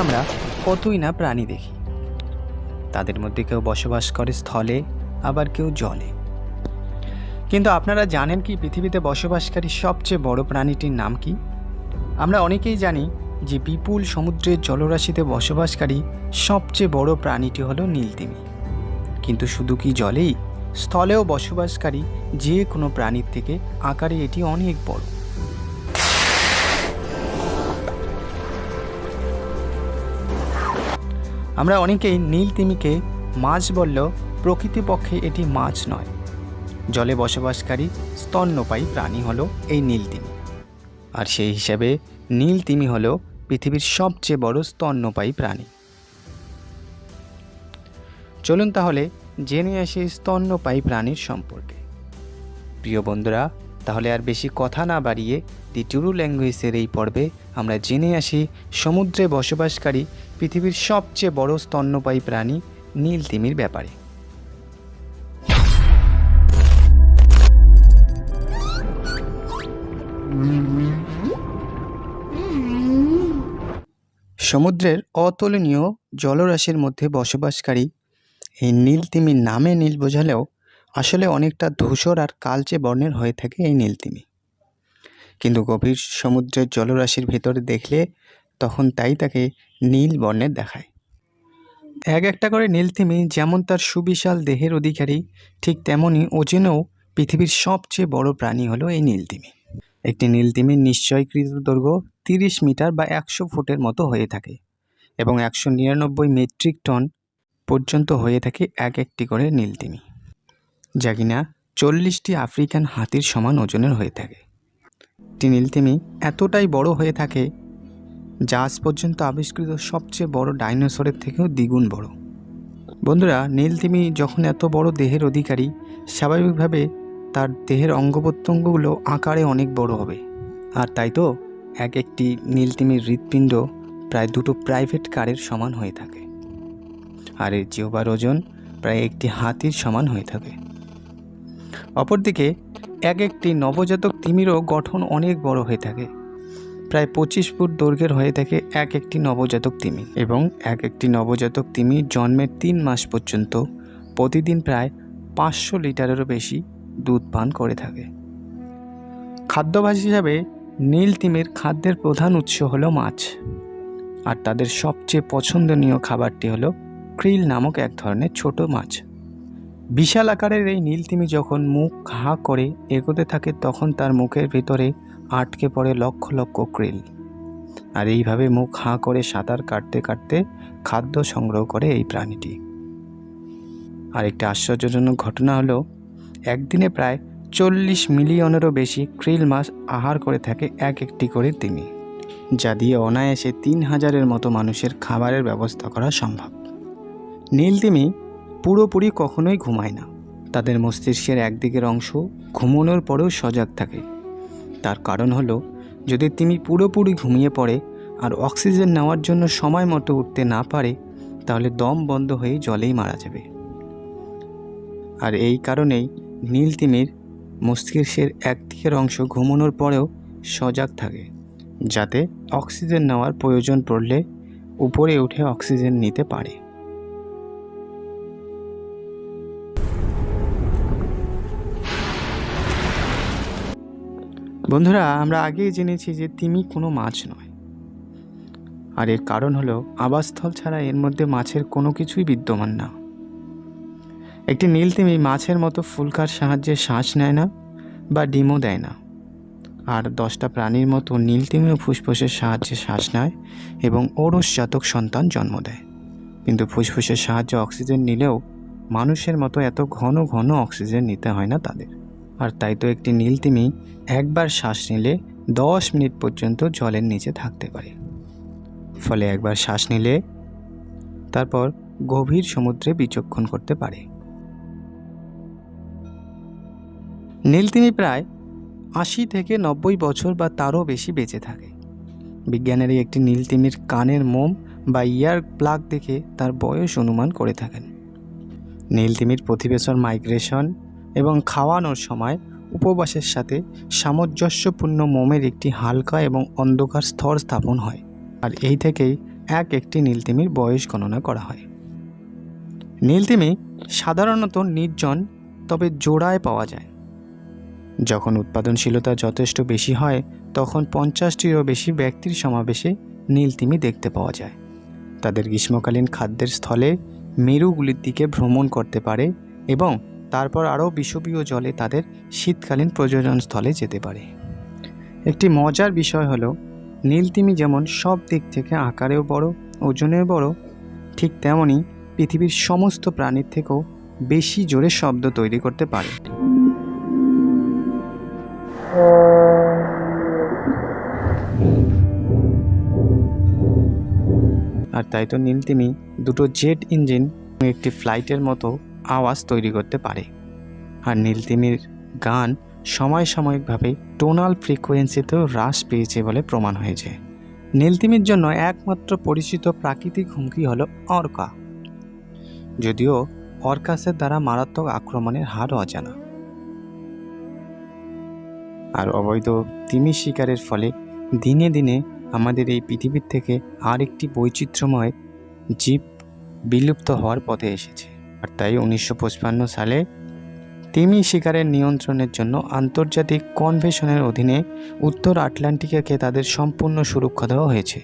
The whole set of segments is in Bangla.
আমরা কতই না প্রাণী দেখি। তাদের মধ্যে কেউ বসবাস করে স্থলে, আবার কেউ জলে। কিন্তু আপনারা জানেন কি পৃথিবীতে বসবাসকারী সবচেয়ে বড় প্রাণীটির নাম কি? আমরা অনেকেই জানি যে বিপুল সমুদ্রের জলরাশিতে বসবাসকারী সবচেয়ে বড় প্রাণীটি হলো নীলতিমি। কিন্তু শুধু কি জলেই, স্থলেও বসবাসকারী যে কোনো প্রাণীর থেকে আকারে এটি অনেক বড়। আমরা অনেকেই নীলতিমিকে মাছ বললেও প্রকৃতপক্ষে এটি মাছ নয়। জলে বসবাসকারী স্তন্যপায়ী প্রাণী হলো এই নীলতিমি। আর সেই হিসাবে নীলতিমি হলো পৃথিবীর সবচেয়ে বড় স্তন্যপায়ী প্রাণী। চলুন তাহলে জেনে আসি স্তন্যপায়ী প্রাণীর সম্পর্কে। প্রিয় বন্ধুরা, তাহলে আর বেশি কথা না বাড়িয়ে দি টুরু ল্যাঙ্গুয়েজের এই পর্বে আমরা জেনে আসি সমুদ্রে বসবাসকারী পৃথিবীর সবচেয়ে বড় স্তন্যপায়ী প্রাণী নীলতিমির ব্যাপারে। সমুদ্রের অতুলনীয় জলরাশির মধ্যে বসবাসকারী এই নীলতিমির নামে নীল বোঝালেও আসলে অনেকটা ধূসর আর কালচে বর্ণের হয়ে থাকে এই নীলতিমি। কিন্তু গভীর সমুদ্রের জলরাশির ভেতরে দেখলে তখন তাই তাকে নীল বর্ণের দেখায়। এক একটা করে নীলতিমি যেমন তার সুবিশাল দেহের অধিকারী, ঠিক তেমনই ওজনেও পৃথিবীর সবচেয়ে বড় প্রাণী হলো এই নীলতিমি। একটি নীলতিমির নিশ্চয়কৃত দৈর্ঘ্য 30 মিটার বা 100 ফুটের মতো হয়ে থাকে এবং 199 মেট্রিক টন পর্যন্ত হয়ে থাকে এক একটি করে নীলতিমি, যা কিনা 40টি আফ্রিকান হাতির সমান ওজনের হয়ে থাকে। একটি নীলতিমি এতটাই বড় হয়ে থাকে যা আজ পর্যন্ত আবিষ্কৃত সবচেয়ে বড় ডাইনোসরের থেকেও দ্বিগুণ বড়। বন্ধুরা, নীলতিমি যখন এত বড় দেহের অধিকারী, স্বাভাবিকভাবে তার দেহের অঙ্গপ্রত্যঙ্গগুলো আকারে অনেক বড় হবে। আর তাই তো এক একটি নীলতিমির হৃৎপিণ্ড প্রায় 2টো প্রাইভেট কারের সমান হয়ে থাকে, আর এর জিহ্বার ওজন প্রায় একটি হাতির সমান হয়ে থাকে। অপরদিকে এক একটি নবজাতক তিমিরও গঠন অনেক বড় হয়ে থাকে। প্রায় 25 ফুট দৈর্ঘ্যের হয়ে থাকে এক একটি নবজাতক তিমি, এবং এক একটি নবজাতক তিমি জন্মের 3 মাস পর্যন্ত প্রতিদিন প্রায় 500 লিটারেরও বেশি দুধ পান করে থাকে। খাদ্যাভ্যাস হিসাবে নীলতিমির খাদ্যের প্রধান উৎস হলো মাছ, আর তাদের সবচেয়ে পছন্দনীয় খাবারটি হলো ক্রিল নামক এক ধরনের ছোট মাছ। বিশাল আকারের এই নীলতিমি যখন মুখ হা করে এগোতে থাকে তখন তার মুখের ভিতরে আটকে পড়ে লক্ষ লক্ষ ক্রিল, আর এইভাবে মুখ হা করে সাঁতার কাটতে কাটতে খাদ্য সংগ্রহ করে এই প্রাণীটি। আরেকটি আশ্চর্যজনক ঘটনা হলো একদিনে প্রায় 40 মিলিয়নেরও বেশি ক্রিল মাছ আহার করে থাকে এক একটি করে তিমি, যা দিয়ে অনায়াসে 3000-এর মতো মানুষের খাবারের ব্যবস্থা করা সম্ভব। নীলতিমি পুরোপুরি কখনোই ঘুমায় না। তাদের মস্তিষ্কের একদিকের অংশ ঘুমানোর পরেও সজাগ থাকে। তার কারণ হলো যদি তিমি পুরোপুরি ঘুমিয়ে পড়ে আর অক্সিজেন নেওয়ার জন্য সময় মতো উঠতে না পারে, তাহলে দম বন্ধ হয়ে জলেই মারা যাবে। আর এই কারণেই নীলতিমির মস্তিষ্কের একদিকের অংশ ঘুমানোর পরেও সজাগ থাকে, যাতে অক্সিজেন নেওয়ার প্রয়োজন পড়লে উপরে উঠে অক্সিজেন নিতে পারে। বন্ধুরা, আমরা আগেই জেনেছি যে তিমি কোনো মাছ নয়, আর এর কারণ হলো আবাসস্থল ছাড়া এর মধ্যে মাছের কোনো কিছুই বিদ্যমান না। একটি নীলতিমি মাছের মতো ফুলকার সাহায্যে শ্বাস নেয় না বা ডিমও দেয় না। আর 10টা প্রাণীর মতো নীলতিমিও ফুসফুসের সাহায্যে শ্বাস নেয় এবং ঔরসজাতক সন্তান জন্ম দেয়। কিন্তু ফুসফুসের সাহায্যে অক্সিজেন নিলেও মানুষের মতো এত ঘন ঘন অক্সিজেন নিতে হয় না তাদের। আর তাই তো একটি নীলতিমি একবার শ্বাস নিলে 10 মিনিট পর্যন্ত জলের নিচে থাকতে পারে। ফলে একবার শ্বাস নিলে তারপর গভীর সমুদ্রে বিচক্ষণ করতে পারে। নীলতিমি প্রায় 80 থেকে 90 বছর বা তারও বেশি বেঁচে থাকে। বিজ্ঞানীরা একটি নীলতিমির কানের মোম বা ইয়ার প্লাগ দেখে তার বয়স অনুমান করে থাকেন। নীলতিমির প্রতিবেশন মাইগ্রেশন এবং খাওয়ানোর সময় উপবাসের সাথে সামঞ্জস্যপূর্ণ মোমের একটি হালকা এবং অন্ধকার স্তর স্থাপন হয়, আর এই থেকেই একটি নীলতিমির বয়স গণনা করা হয়। নীলতিমি সাধারণত নির্জন তবে জোড়ায় পাওয়া যায়। যখন উৎপাদনশীলতা যথেষ্ট বেশি হয় তখন 50টিরও বেশি ব্যক্তির সমাবেশে নীলতিমি দেখতে পাওয়া যায়। তাদের গ্রীষ্মকালীন খাদ্যের স্থলে মেরুগুলির দিকে ভ্রমণ করতে পারে এবং তারপর আরও বিষুবীয় জলে তাদের শীতকালীন প্রজনন স্থলে যেতে পারে। একটি মজার বিষয় হলো নীলতিমি যেমন সব দিক থেকে আকারেও বড়, ওজনেও বড়, ঠিক তেমনই পৃথিবীর সমস্ত প্রাণীর থেকেও বেশি জোরে শব্দ তৈরি করতে পারে। আর তাই তো নীলতিমি দুটো জেট ইঞ্জিন একটি ফ্লাইটের মতো আওয়াজ তৈরি করতে পারে। আর নীলতিমির গান সাময়িকভাবে টোনাল ফ্রিকোয়েন্সিতেও হ্রাস পেয়েছে বলে প্রমাণ হয়েছে। নীলতিমির জন্য একমাত্র পরিচিত প্রাকৃতিক হুমকি হলো অর্কা, যদিও অর্কাসের দ্বারা মারাত্মক আক্রমণের হার অজানা। আর অবৈধ তিমি শিকারের ফলে দিনে দিনে আমাদের এই পৃথিবীর থেকে আরেকটি বৈচিত্র্যময় জীব বিলুপ্ত হওয়ার পথে এসেছে। আর তাই 1955 সালে তিমি শিকারের নিয়ন্ত্রণের জন্য আন্তর্জাতিক কনভেনশনের অধীনে উত্তর আটলান্টিকাকে তাদের সম্পূর্ণ সুরক্ষা দেওয়া হয়েছে।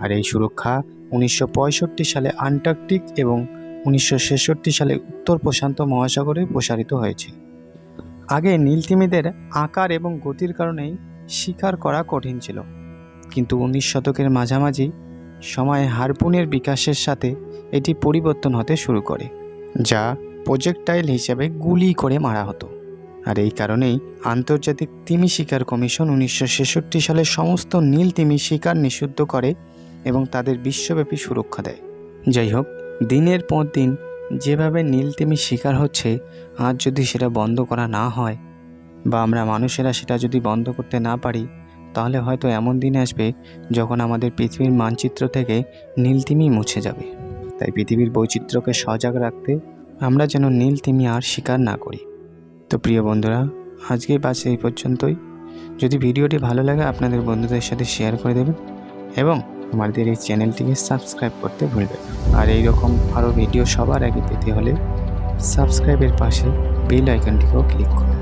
আর এই সুরক্ষা 1965 সালে আন্টার্কটিক এবং 1966 সালে উত্তর প্রশান্ত মহাসাগরে প্রসারিত হয়েছে। আগে নীলতিমিদের আকার এবং গতির কারণেই শিকার করা কঠিন ছিল, কিন্তু 19 শতকের মাঝামাঝি সময়ে হারপুনের বিকাশের সাথে এটি পরিবর্তন হতে শুরু করে, যা প্রজেক্টাইল হিসেবে গুলি করে মারা হতো। আর এই কারণেই আন্তর্জাতিক তিমি শিকার কমিশন 1966 সালে সমস্ত নীল তিমি শিকার নিষিদ্ধ করে এবং তাদের বিশ্বব্যাপী সুরক্ষা দেয়। যাই হোক, দিনের পর দিন যেভাবে নীল তিমি শিকার হচ্ছে, আজ যদি সেটা বন্ধ করা না হয় বা আমরা মানুষেরা সেটা যদি বন্ধ করতে না পারি, তাহলে হয়তো এমন দিন আসবে যখন আমাদের পৃথিবীর মানচিত্র থেকে নীলতিমি মুছে যাবে। তাই পৃথিবীর বৈচিত্র্যকে সজাগ রাখতে আমরা যেন নীলতিমি আর শিকার না করি। তো প্রিয় বন্ধুরা, আজকেই বাস এই পর্যন্তই। যদি ভিডিওটি ভালো লাগে আপনাদের বন্ধুদের সাথে শেয়ার করে দেবেন এবং আমাদের এই চ্যানেলটিকে সাবস্ক্রাইব করতে ভুলবেন না। আর এইরকম আরও ভিডিও সবার আগে পেতে হলে সাবস্ক্রাইবের পাশে বেল আইকনটিকেও ক্লিক করুন।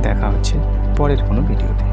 দেখা হচ্ছে পরের কোনো ভিডিওতে।